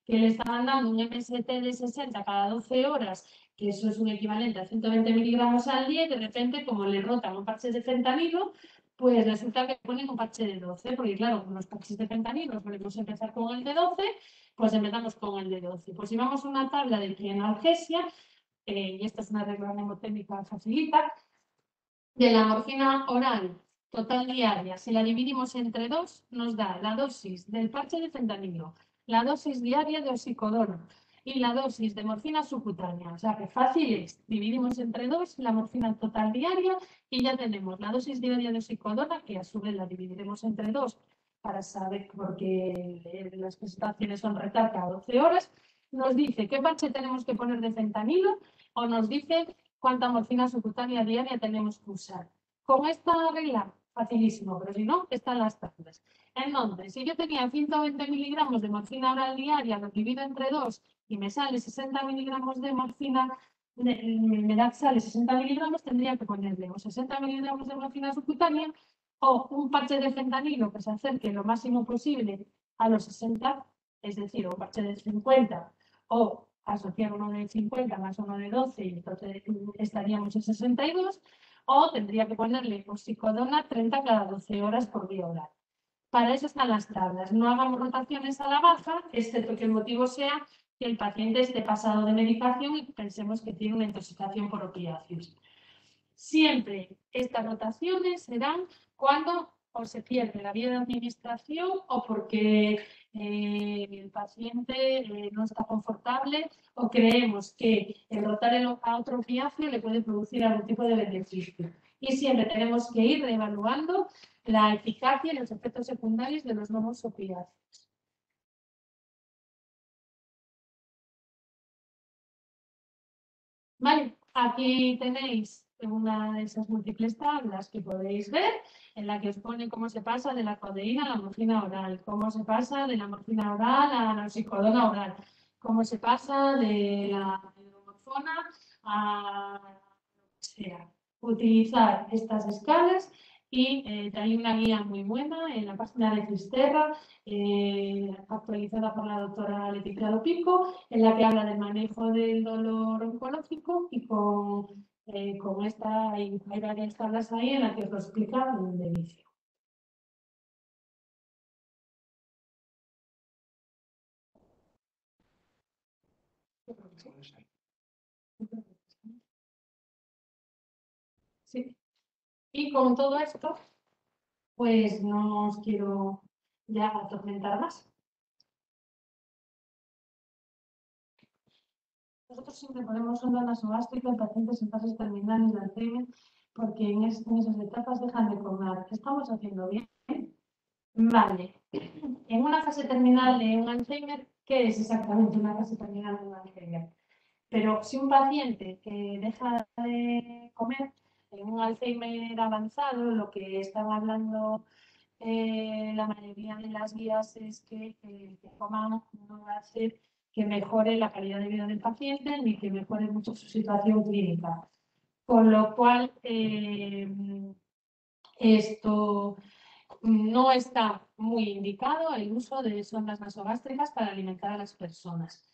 que le estaban dando un MST de 60 cada 12 horas, que eso es un equivalente a 120 miligramos al día, y de repente, como le rotan un parche de fentanilo, pues resulta que ponen un parche de 12, porque claro, con los parches de fentanilo podemos empezar con el de 12, pues empezamos con el de 12. Pues si vamos a una tabla de trienalgesia, y esta es una regla mnemotécnica facilita, de la morfina oral total diaria, si la dividimos entre 2, nos da la dosis del parche de fentanilo, la dosis diaria de oxicodona y la dosis de morfina subcutánea. O sea que fácil es, dividimos entre 2 la morfina total diaria y ya tenemos la dosis diaria de oxicodona, que a su vez la dividiremos entre 2 para saber, porque las presentaciones son retal cada 12 horas, nos dice qué parche tenemos que poner de fentanilo o nos dice cuánta morfina subcutánea diaria tenemos que usar. Con esta regla, facilísimo, pero si no, están las tablas. Entonces, si yo tenía 120 miligramos de morfina oral diaria, lo divido entre 2 y me sale 60 miligramos de morfina, sale 60 miligramos, tendría que ponerle o 60 miligramos de morfina subcutánea o un parche de fentanilo que se acerque lo máximo posible a los 60, es decir, un parche de 50 o asociar uno de 50 más uno de 12 y entonces estaríamos en 62, o tendría que ponerle oxicodona 30 cada 12 horas por vía oral. Para eso están las tablas. No hagamos rotaciones a la baja, excepto que el motivo sea que el paciente esté pasado de medicación y pensemos que tiene una intoxicación por opiáceos. Siempre estas rotaciones serán cuando o se pierde la vía de administración o porque el paciente no está confortable o creemos que el rotar a otro opiáceo le puede producir algún tipo de beneficio. Y siempre tenemos que ir reevaluando la eficacia y los efectos secundarios de los nuevos opiáceos. Vale, aquí tenéis una de esas múltiples tablas que podéis ver, en la que os pone cómo se pasa de la codeína a la morfina oral, cómo se pasa de la morfina oral a la oxicodona oral, cómo se pasa de la hidromorfona a sea, utilizar estas escalas y hay una guía muy buena en la página de Fisterra, actualizada por la doctora Leticia Lopico, en la que habla del manejo del dolor oncológico y con esta hay varias tablas ahí en las que os lo explica de inicio. Sí. Y con todo esto, pues no os quiero ya atormentar más. Nosotros siempre ponemos sonda nasogástrica en pacientes en fases terminales de Alzheimer porque en esas etapas dejan de comer. ¿Qué estamos haciendo bien? Vale. En una fase terminal de un Alzheimer, ¿qué es exactamente una fase terminal de un Alzheimer? Pero si un paciente deja de comer en un Alzheimer avanzado, lo que están hablando la mayoría de las guías es que coman no va a hacer que mejore la calidad de vida del paciente ni que mejore mucho su situación clínica. Con lo cual, esto no está muy indicado el uso de sondas nasogástricas para alimentar a las personas.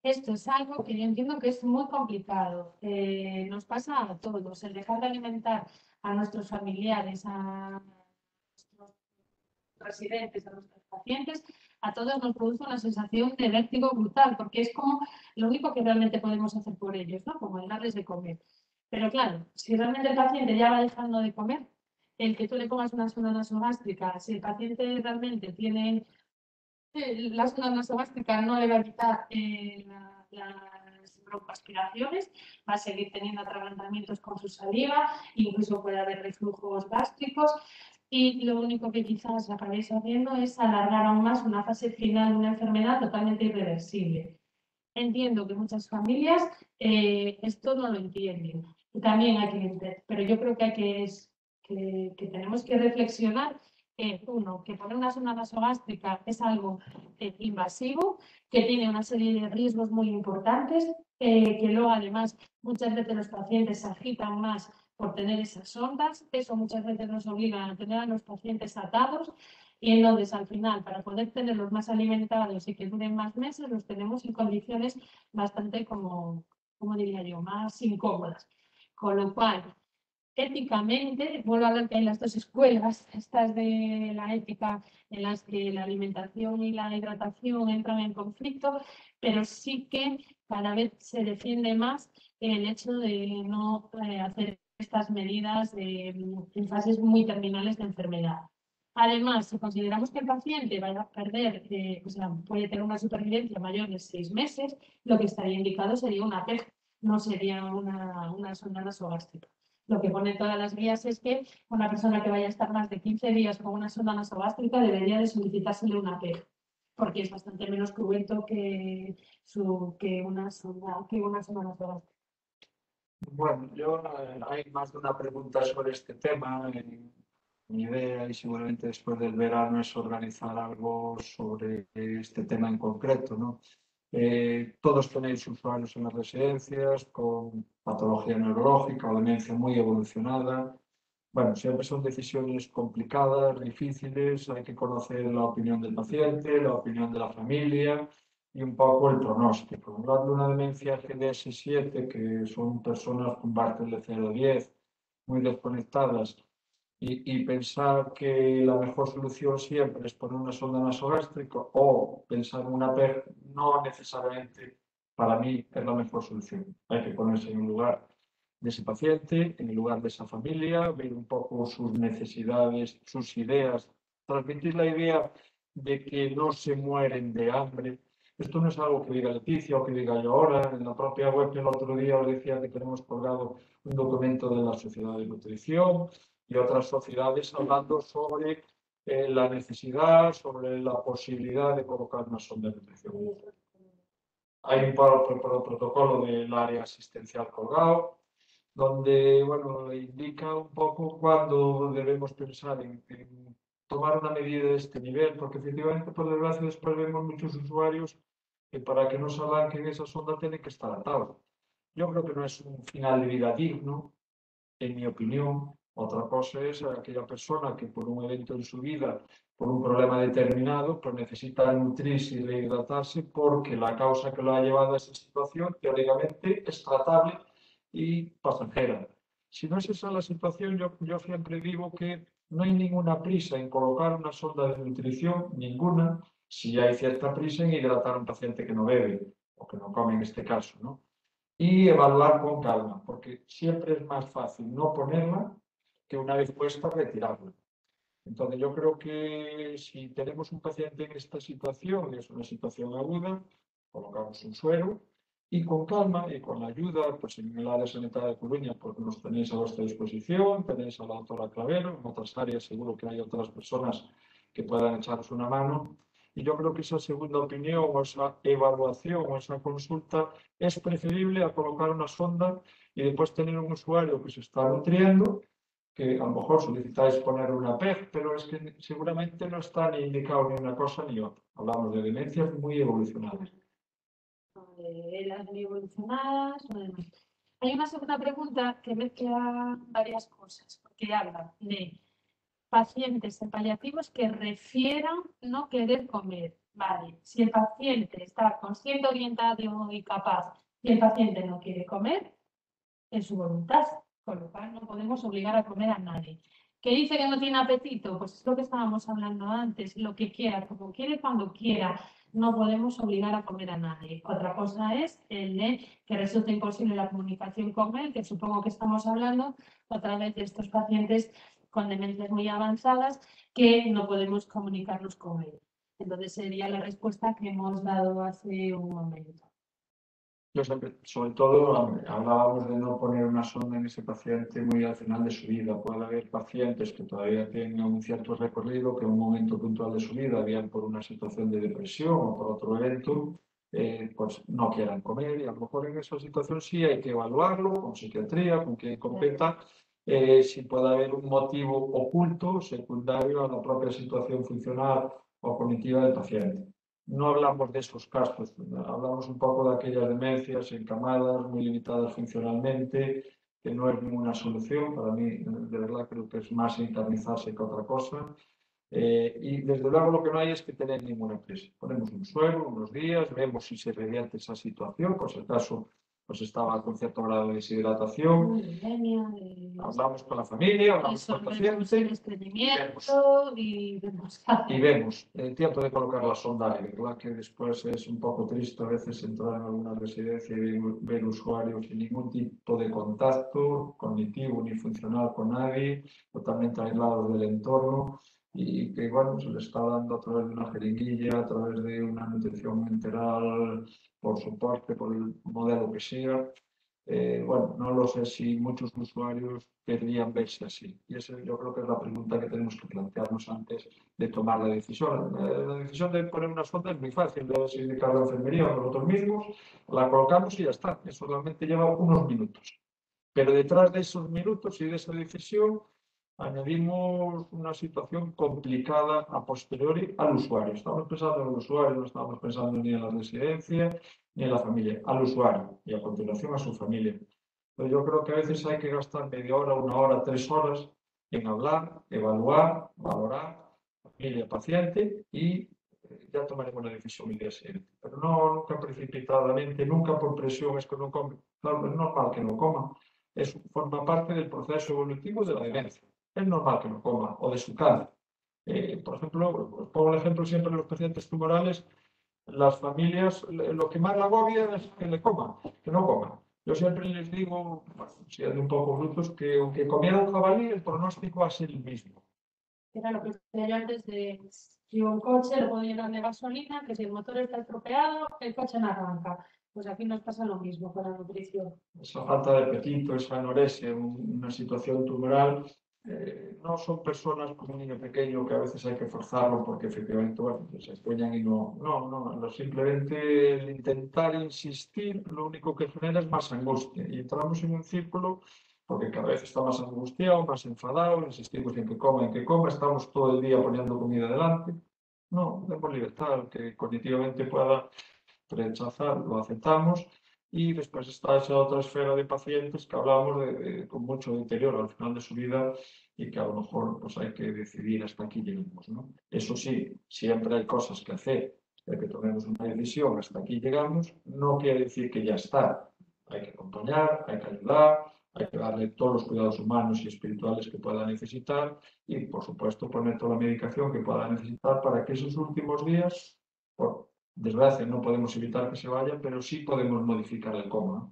Esto es algo que yo entiendo que es muy complicado. Nos pasa a todos. El dejar de alimentar a nuestros familiares, a nuestros residentes, a nuestros pacientes, a todos nos produce una sensación de vértigo brutal, porque es como lo único que realmente podemos hacer por ellos, ¿no? Como el darles de comer. Pero claro, si realmente el paciente ya va dejando de comer, el que tú le pongas una sonda nasogástrica, si el paciente realmente tiene La sonda nasogástrica no le va a evitar las broncoaspiraciones, va a seguir teniendo atragantamientos con su saliva, incluso puede haber reflujos gástricos y lo único que quizás acabéis haciendo es alargar aún más una fase final de una enfermedad totalmente irreversible. Entiendo que muchas familias esto no lo entienden y también hay que entender, pero yo creo que que tenemos que reflexionar. Uno, que poner una sonda nasogástrica es algo invasivo, que tiene una serie de riesgos muy importantes, que luego además muchas veces los pacientes se agitan más por tener esas sondas, eso muchas veces nos obliga a tener a los pacientes atados y entonces al final para poder tenerlos más alimentados y que duren más meses los tenemos en condiciones bastante como diría yo, más incómodas. Con lo cual, éticamente, vuelvo a hablar que hay las dos escuelas, estas de la ética en las que la alimentación y la hidratación entran en conflicto, pero sí que cada vez se defiende más el hecho de no hacer estas medidas en fases muy terminales de enfermedad. Además, si consideramos que el paciente va a perder, o sea, puede tener una supervivencia mayor de 6 meses, lo que estaría indicado sería una PEG, no sería una sonda nasogástrica. Lo que pone todas las guías es que una persona que vaya a estar más de 15 días con una sonda nasogástrica debería de solicitársele una PEG, porque es bastante menos cruento que una sonda nasogástrica. Bueno, yo hay más de una pregunta sobre este tema. Mi idea, y seguramente después del verano, es organizar algo sobre este tema en concreto, ¿no? Todos tenéis usuarios en las residencias con patología neurológica o demencia muy evolucionada. Bueno, siempre son decisiones complicadas, difíciles, hay que conocer la opinión del paciente, la opinión de la familia y un poco el pronóstico. Hablar de una demencia GDS7, que son personas con Bartel de 0 a 10, muy desconectadas, y pensar que la mejor solución siempre es poner una sonda nasogástrica o pensar en una PEG, no necesariamente para mí es la mejor solución. Hay que ponerse en un lugar de ese paciente, en el lugar de esa familia, ver un poco sus necesidades, sus ideas, transmitir la idea de que no se mueren de hambre. Esto no es algo que diga Leticia o que diga yo ahora. En la propia web el otro día os decía que tenemos colgado un documento de la Sociedad de Nutrición y otras sociedades hablando sobre la necesidad, sobre la posibilidad de colocar una sonda de nutrición. Hay un protocolo del área asistencial colgado, donde bueno, indica un poco cuándo debemos pensar en tomar una medida de este nivel, porque efectivamente, por desgracia, después vemos muchos usuarios que para que no se arranquen esa sonda tienen que estar atados. Yo creo que no es un final de vida digno, en mi opinión. Otra cosa es aquella persona que por un evento en su vida, por un problema determinado, pues necesita nutrirse y rehidratarse porque la causa que lo ha llevado a esa situación teóricamente es tratable y pasajera. Si no es esa la situación, yo siempre digo que no hay ninguna prisa en colocar una sonda de nutrición, ninguna, si hay cierta prisa en hidratar a un paciente que no bebe o que no come en este caso, ¿no? Y evaluar con calma, porque siempre es más fácil no ponerla que una vez puesta retirarla. Entonces yo creo que si tenemos un paciente en esta situación, es una situación aguda, colocamos un suero y con calma y con la ayuda, pues en el área sanitaria de Coruña, pues nos tenéis a vuestra disposición, tenéis a la doctora Clavero, en otras áreas seguro que hay otras personas que puedan echaros una mano. Y yo creo que esa segunda opinión o esa evaluación o esa consulta es preferible a colocar una sonda y después tener un usuario que se está nutriendo, que a lo mejor solicitáis poner una PEG, pero es que seguramente no está ni indicado ni una cosa ni otra. Hablamos de demencias muy evolucionadas. Las muy evolucionadas, o demás. Hay una segunda pregunta que mezcla varias cosas, porque habla de pacientes en paliativos que refieran no querer comer. Vale, si el paciente está consciente, orientado y capaz y el paciente no quiere comer, es su voluntad, con lo cual no podemos obligar a comer a nadie. ¿Qué dice que no tiene apetito? Pues es lo que estábamos hablando antes, lo que quiera, como quiere, cuando quiera. No podemos obligar a comer a nadie. Otra cosa es el de que resulte imposible la comunicación con él, que supongo que estamos hablando otra vez de estos pacientes con demencias muy avanzadas que no podemos comunicarnos con él. Entonces sería la respuesta que hemos dado hace un momento. Yo siempre, sobre todo, hablábamos de no poner una sonda en ese paciente muy al final de su vida. Puede haber pacientes que todavía tienen un cierto recorrido, que en un momento puntual de su vida, bien por una situación de depresión o por otro evento, pues no quieran comer, y a lo mejor en esa situación sí hay que evaluarlo con psiquiatría, con quien competa, si puede haber un motivo oculto, secundario a la propia situación funcional o cognitiva del paciente. No hablamos de esos casos, hablamos un poco de aquellas demencias encamadas, muy limitadas funcionalmente, que no es ninguna solución. Para mí, de verdad, creo que es más encarnizarse que otra cosa. Y desde luego lo que no hay es que tener ninguna prisa. Ponemos un suero, unos días, vemos si se revierte esa situación, por si acaso pues estaba con cierto grado de deshidratación. Hablamos con la familia, hablamos con el paciente y vemos el tiempo de colocar la sonda. Y verdad que después es un poco triste a veces entrar en alguna residencia y ver usuarios sin ningún tipo de contacto cognitivo ni funcional con nadie, totalmente aislados del entorno, y que bueno, se le está dando a través de una jeringuilla, a través de una nutrición enteral, por soporte, por el modelo que sea. Bueno, no lo sé si muchos usuarios querrían verse así. Y esa yo creo que es la pregunta que tenemos que plantearnos antes de tomar la decisión. La decisión de poner una sonda es muy fácil, debes indicar a la enfermería o nosotros mismos, la colocamos y ya está. Eso realmente lleva unos minutos. Pero detrás de esos minutos y de esa decisión añadimos una situación complicada a posteriori al usuario. Estamos pensando en el usuario, no estamos pensando ni en la residencia ni en la familia, al usuario y a continuación a su familia. Pero yo creo que a veces hay que gastar media hora, una hora, 3 horas en hablar, evaluar, valorar, familia, paciente, y ya tomaremos una decisión el día siguiente. Pero no, nunca precipitadamente, nunca por presión, es que no come. Claro, es normal que no coma. Eso forma parte del proceso evolutivo de la demencia. Es normal que no coma, o de su cáncer. Por ejemplo, pongo el ejemplo siempre de los pacientes tumorales, las familias, lo que más la agobia es que le coman, que no coman. Yo siempre les digo, bueno, siendo un poco brutos, que aunque comiera un jabalí, el pronóstico va a ser el mismo. Era lo que decía yo antes de si un coche lo puedo llenar de gasolina, que si el motor está estropeado, el coche no arranca. Pues aquí nos pasa lo mismo con la nutrición. Esa falta de apetito, esa anorexia, una situación tumoral, no son personas como un niño pequeño que a veces hay que forzarlo porque efectivamente bueno, se sueñan y no, simplemente el intentar insistir lo único que genera es más angustia y entramos en un círculo porque cada vez está más angustiado, más enfadado, insistimos en que coma, estamos todo el día poniendo comida delante. No, demos libertad, que cognitivamente pueda rechazar, lo aceptamos. Y después está esa otra esfera de pacientes que hablamos con mucho deterioro al final de su vida y que a lo mejor pues, hay que decidir hasta aquí llegamos, ¿no? Eso sí, siempre hay cosas que hacer, hay que tomemos una decisión, hasta aquí llegamos, no quiere decir que ya está. Hay que acompañar, hay que ayudar, hay que darle todos los cuidados humanos y espirituales que pueda necesitar y, por supuesto, poner toda la medicación que pueda necesitar para que esos últimos días, por desgracia, no podemos evitar que se vaya, pero sí podemos modificar el coma.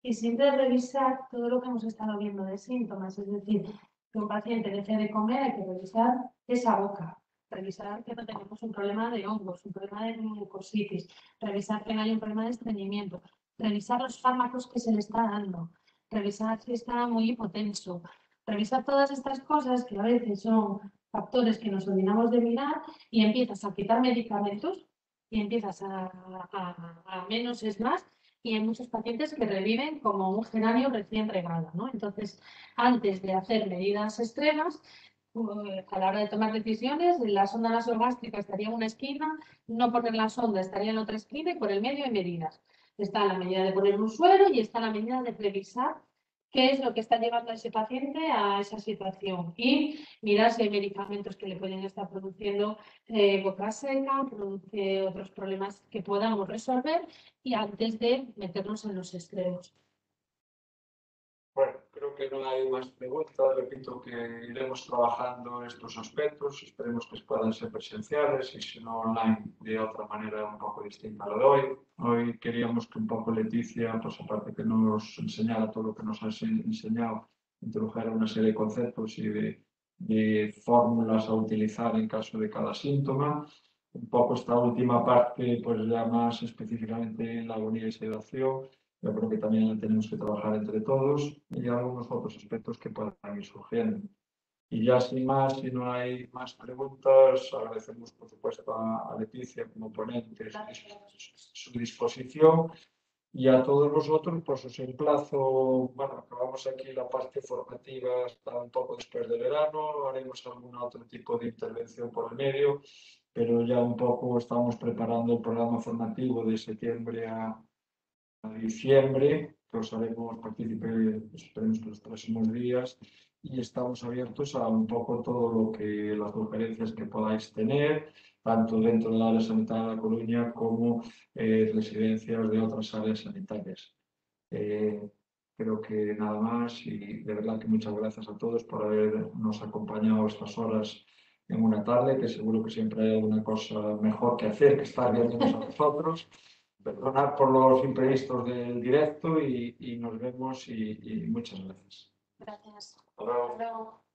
Y siempre revisar todo lo que hemos estado viendo de síntomas, es decir, que un paciente deje de comer, hay que revisar esa boca, revisar que no tenemos un problema de hongos, un problema de mucositis, revisar que no hay un problema de estreñimiento, revisar los fármacos que se le está dando, revisar si está muy hipotenso, revisar todas estas cosas que a veces son factores que nos olvidamos de mirar y empiezas a quitar medicamentos y empiezas a menos es más. Y hay muchos pacientes que reviven como un geranio recién regado, ¿no? Entonces, antes de hacer medidas extremas, a la hora de tomar decisiones, la sonda nasogástrica estaría en una esquina, no poner la sonda estaría en otra esquina y por el medio hay medidas. Está la medida de poner un suero y está la medida de revisar qué es lo que está llevando a ese paciente a esa situación y mirar si hay medicamentos que le pueden estar produciendo boca seca, produce otros problemas que podamos resolver y antes de meternos en los extremos. Bueno, creo que no hay más preguntas. Repito que iremos trabajando estos aspectos. Esperemos que puedan ser presenciales y si no online de otra manera un poco distinta a lo de hoy. Hoy queríamos que un poco Leticia, pues aparte que nos enseñara todo lo que nos ha enseñado, introdujera una serie de conceptos y de fórmulas a utilizar en caso de cada síntoma. un poco esta última parte, pues ya más específicamente en la agonía y sedación. Yo creo que también la tenemos que trabajar entre todos y algunos otros aspectos que puedan ir surgiendo. Y ya sin más, si no hay más preguntas, agradecemos por supuesto a Leticia como ponente su disposición y a todos vosotros pues os emplazo, bueno, acabamos aquí la parte formativa hasta un poco después de verano, haremos algún otro tipo de intervención por el medio, pero ya un poco estamos preparando el programa formativo de septiembre a diciembre, que os haremos partícipe, esperemos que los próximos días, y estamos abiertos a un poco todo lo que las sugerencias que podáis tener, tanto dentro del área sanitaria de La Coruña como residencias de otras áreas sanitarias. Creo que nada más y de verdad que muchas gracias a todos por habernos acompañado estas horas en una tarde, que seguro que siempre hay alguna cosa mejor que hacer que estar viéndonos a nosotros. Perdonad por los imprevistos del directo y nos vemos y muchas gracias. Gracias. Hasta luego. Hasta luego.